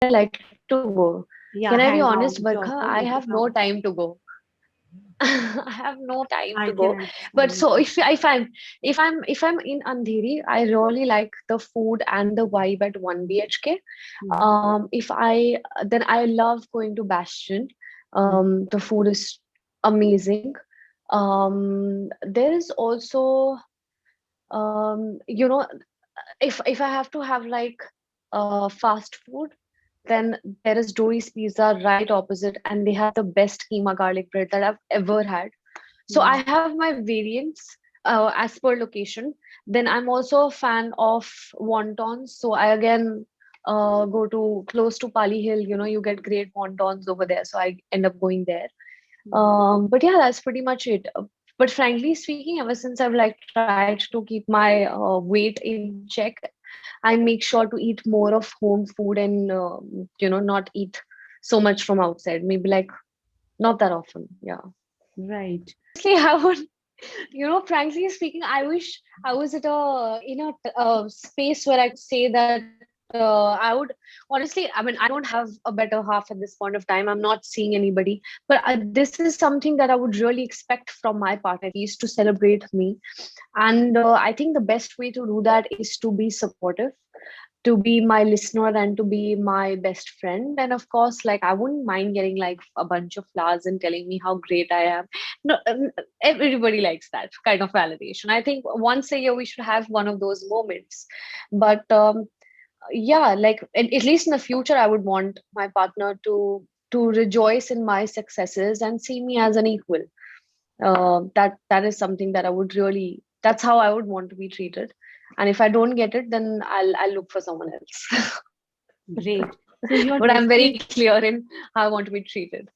like to go. Yeah, Can I be hang honest, out, Barkha? jog, I have no workout. time to go. I have no time I to can go. But understand. so if I'm in Andheri, I really like the food and the vibe at 1 BHK. Mhm. If I then I love going to Bastion. Mhm. The food is amazing. There is also you know, if I have to have like fast food, then there is Dory's Pizza right opposite, and they have the best keema garlic bread that I've ever had. So I Yeah. have my variants as per location. Then I'm also a fan of wontons. So I again go to close to Pali Hill. You know, you get great wontons over there. So I end up going there. Mhm. But yeah, that's pretty much it. But frankly speaking, ever since I've like tried to keep my weight in check, I make sure to eat more of home food and not eat so much from outside. Maybe like not that often. Yeah. Right. Honestly, I would, frankly speaking, I wish I was at a space where I could say that I would honestly, I mean, I don't have a better half at this point of time. I'm not seeing anybody, but this is something that I would really expect from my partner, at least to celebrate me. And I think the best way to do that is to be supportive, to be my listener, and to be my best friend. And of course, like, I wouldn't mind getting like a bunch of flowers and telling me how great I am. No, everybody likes that kind of validation. I think once a year we should have one of those moments. But yeah, like at least in the future, I would want my partner to rejoice in my successes and see me as an equal. That is something that I would really, that's how I would want to be treated. And if I don't get it, then I'll look for someone else. Great. So your But I'm very message, clear in how I want to be treated.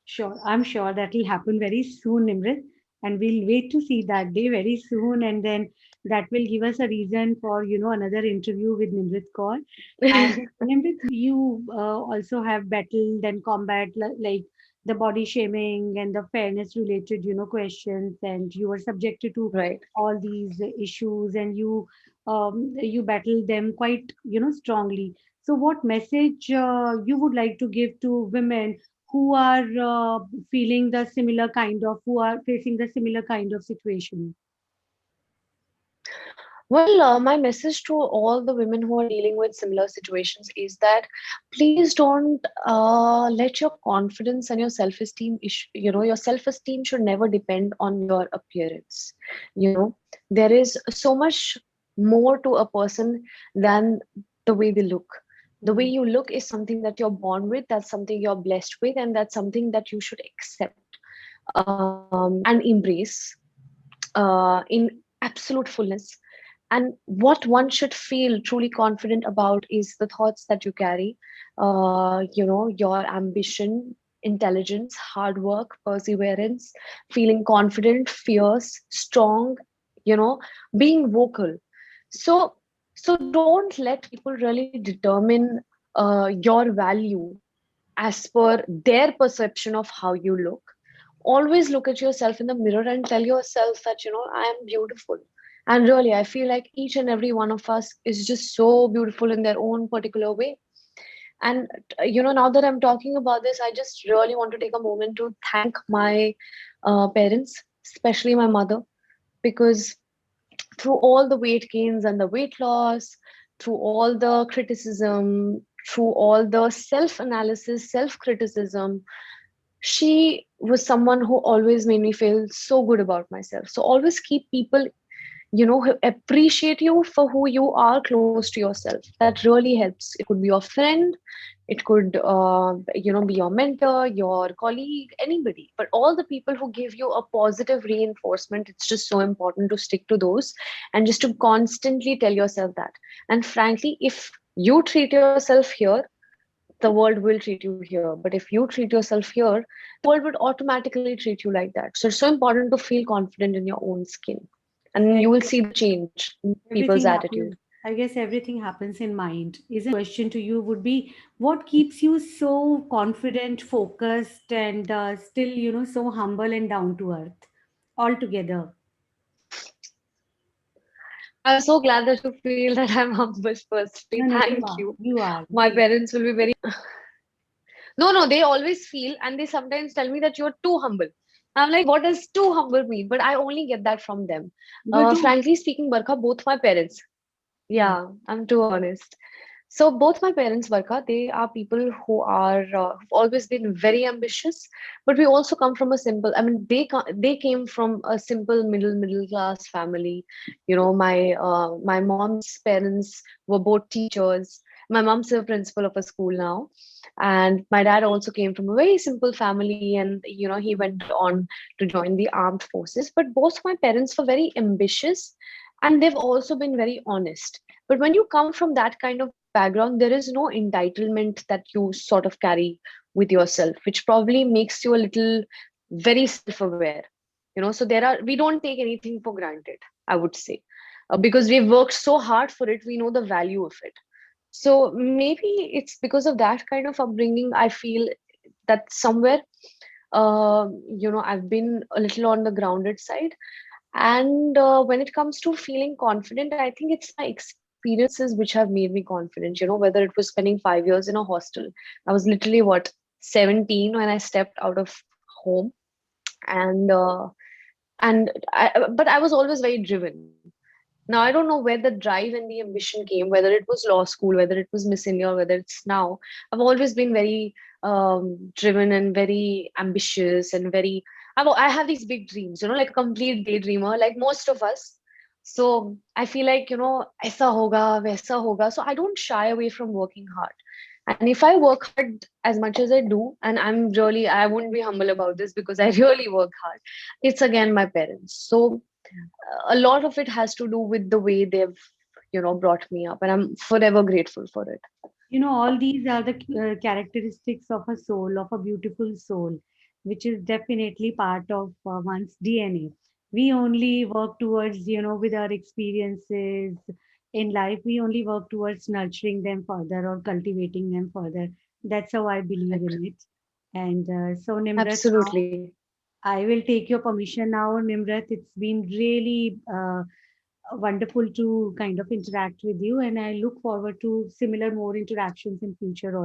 sure, I'm sure that will happen very soon, Nimrit, and we'll wait to see that day very soon, and then that will give us a reason for another interview with Nimrit Kaur. And Nimrit, you also have battled and combat like the body shaming and the fairness related questions, and you were subjected to Right. all these issues, and you battled them quite strongly. So, what message you would like to give to women who are feeling the similar kind of, who are facing the similar kind of situation? Well, my message to all the women who are dealing with similar situations is that please don't let your confidence and your self-esteem, your self-esteem should never depend on your appearance. You know, there is so much more to a person than the way they look. The way Mhm. you look is something that you're born with, that's something you're blessed with, and that's something that you should accept and embrace in absolute fullness. And what one should feel truly confident about is the thoughts that you carry, your ambition, intelligence, hard work, perseverance, feeling confident, fierce, strong, you know, being vocal. So, so don't let people really determine your value as per their perception of how you look. Always look at yourself in the mirror and tell yourself that, I am beautiful. And really, I feel like each and every one of us is just so beautiful in their own particular way. And, now that I'm talking about this, I just really want to take a moment to thank my parents, especially my mother, because through all the weight gains and the weight loss, through all the criticism, through all the self analysis, self criticism, she was someone who always made me feel so good about myself. So always keep people, who appreciate you for who you are close to yourself. That really helps. It could be your friend, it could, be your mentor, your colleague, anybody. But all the people who give you a positive reinforcement, it's just so important to stick to those and just to constantly tell yourself that. And frankly, if you treat yourself here, the world will treat you here. But if you treat yourself here, the world would automatically treat you like that. So it's so important to feel confident in your own skin. And you will see the change in people's Everything attitude. happens, I guess everything happens in mind. Isn't question to you would be, what keeps you so confident, focused, and still, so humble and down to earth altogether? I'm so glad that you feel that I'm humble, firstly. No, no, Thank you are. you. You are. My parents will be very. No, no, they always feel and they sometimes tell me that you're too humble. I'm like, what does too humble mean? But I only get that from them. You're too. Frankly speaking, Barkha, both my parents. Yeah. Yeah, I'm too honest. So both my parents, Barkha, they are people who are who've always been very ambitious, but we also come from a simple. I mean, they came from a simple middle class family. You know, my mom's parents were both teachers. My mom's a principal of a school now, and my dad also came from a very simple family, and he went on to join the armed forces. But both my parents were very ambitious, and they've also been very honest. But when you come from that kind of background, there is no entitlement that you sort of carry with yourself, which probably makes you a little very self-aware. So we don't take anything for granted, I would say, because we've worked so hard for it, we know the value of it. So maybe it's because of that kind of upbringing, I feel that somewhere, I've been a little on the grounded side. And when it comes to feeling confident, I think it's my experiences which have made me confident, whether it was spending 5 years in a hostel. I was literally, what, 17 when I stepped out of home. And but I was always very driven. Now, I don't know where the drive and the ambition came, whether it was law school, whether it was Miss India, or whether it's now. I've always been very driven and very ambitious and I have these big dreams, like a complete daydreamer, like most of us. So I feel like, aisa hoga, vaisa hoga. So I don't shy away from working hard. And if I work hard as much as I do, and I wouldn't be humble about this because I really work hard, it's again my parents. So a lot of it has to do with the way they've brought me up, and I'm forever grateful for it. All these are the characteristics of a soul, of a beautiful soul, which is definitely part of one's DNA. We only work towards, with our experiences in life, we only work towards nurturing them further or cultivating them further. That's how I believe Correct. in it. And so, Nimrat, now Absolutely. I will take your permission now, Nimrat. It's been really wonderful to kind of interact with you, and I look forward to similar more interactions in future also.